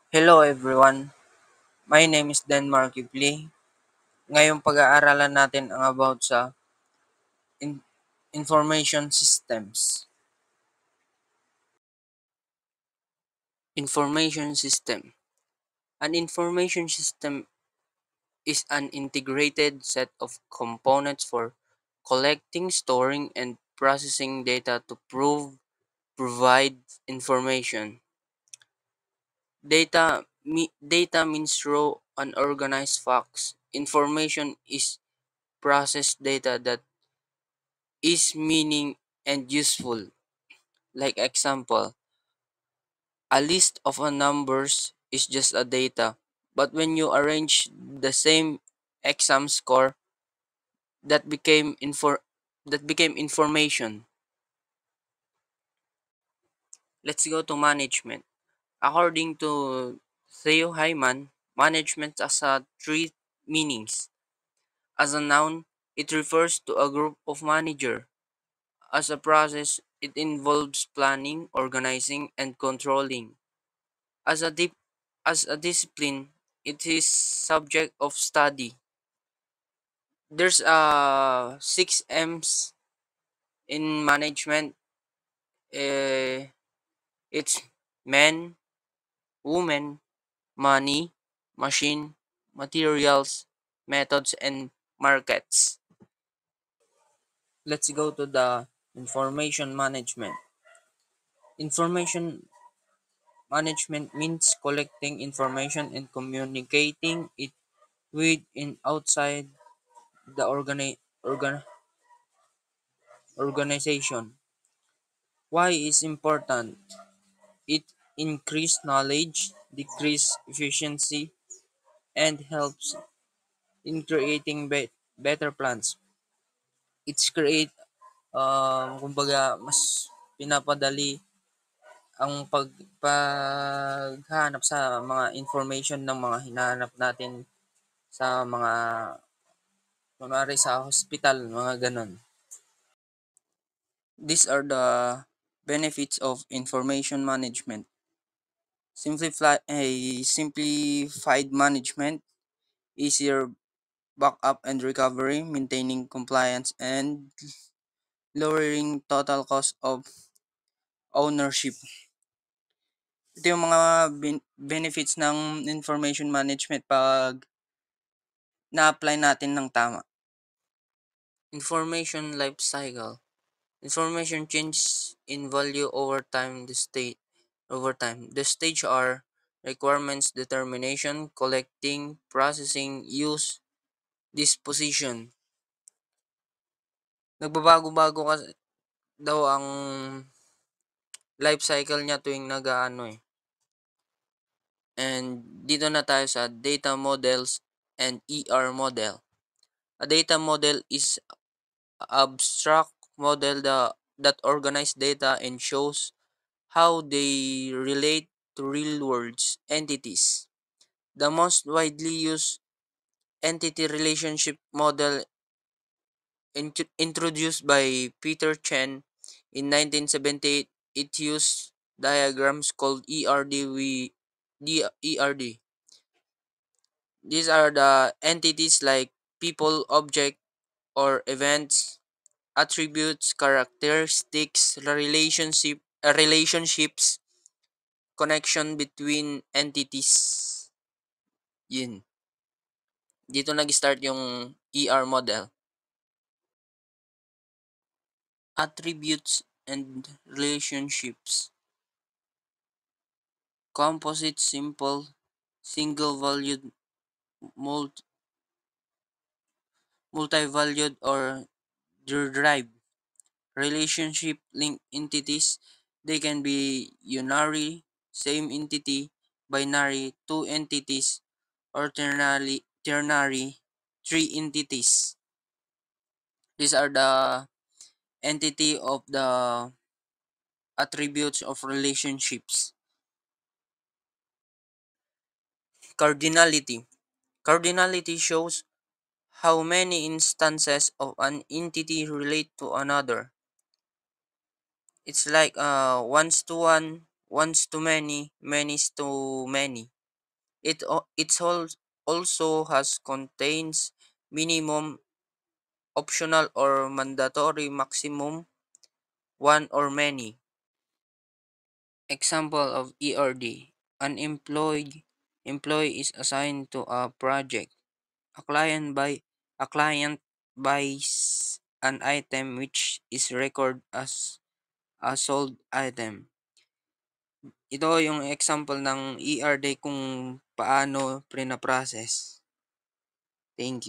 Hello everyone, my name is Denmark Kipli. Ngayong pag-aaralan natin ang about sa in- information systems. Information system. An information system is an integrated set of components for collecting, storing, and processing data to provide information. Data means raw, unorganized facts. Information is processed data that is meaning and useful. Like example, a list of a numbers is just a data, but when you arrange the same exam score, that became information. Let's go to management. According to Theo Hyman, management has three meanings. As a noun, it refers to a group of manager. As a process, it involves planning, organizing, and controlling. As a discipline, it is subject of study. There's 6 M's in management. Uh, it's men, women, money, machine, materials, methods, and markets. Let's go to the information management. Information management means collecting information and communicating it with and outside the organization. Why is important? It increase knowledge, decrease efficiency, and helps in creating better plans. It's create, kumbaga, mas pinapadali ang paghahanap sa mga information ng mga hinahanap natin sa mga, kunwari sa hospital, mga ganon. These are the benefits of information management. Simplified management, easier backup and recovery, maintaining compliance, and lowering total cost of ownership. Ito yung mga benefits ng information management pag na-apply natin ng tama. Information life cycle. Information changes in value over time. The stage are requirements determination, collecting, processing, use, disposition. Nagbabago-bago kasi daw ang life cycle niya tuwing nag-aano eh. And dito na tayo sa data models and ER model. A data model is abstract model that organize data and shows how they relate to real world entities. The most widely used entity relationship model introduced by Peter Chen in 1978, it used diagrams called ERD. These are the entities like people, object, or events, attributes, characteristics, relationships, connection between entities. Yun. Dito nag-start yung ER model. Attributes and relationships. Composite, simple, single-valued, multi-valued, or derived. Relationship link entities. They can be unary, same entity, binary, two entities, or ternary, three entities. These are the entity of the attributes of relationships. Cardinality. Cardinality shows how many instances of an entity relate to another. It's like ones to one, ones to many, many's to many. Also has contains minimum, optional, or mandatory maximum, one or many. Example of ERD. An employee is assigned to a project. A client buys an item which is recorded as a sold item. Ito yung example ng ERD kung paano prina-process. Thank you.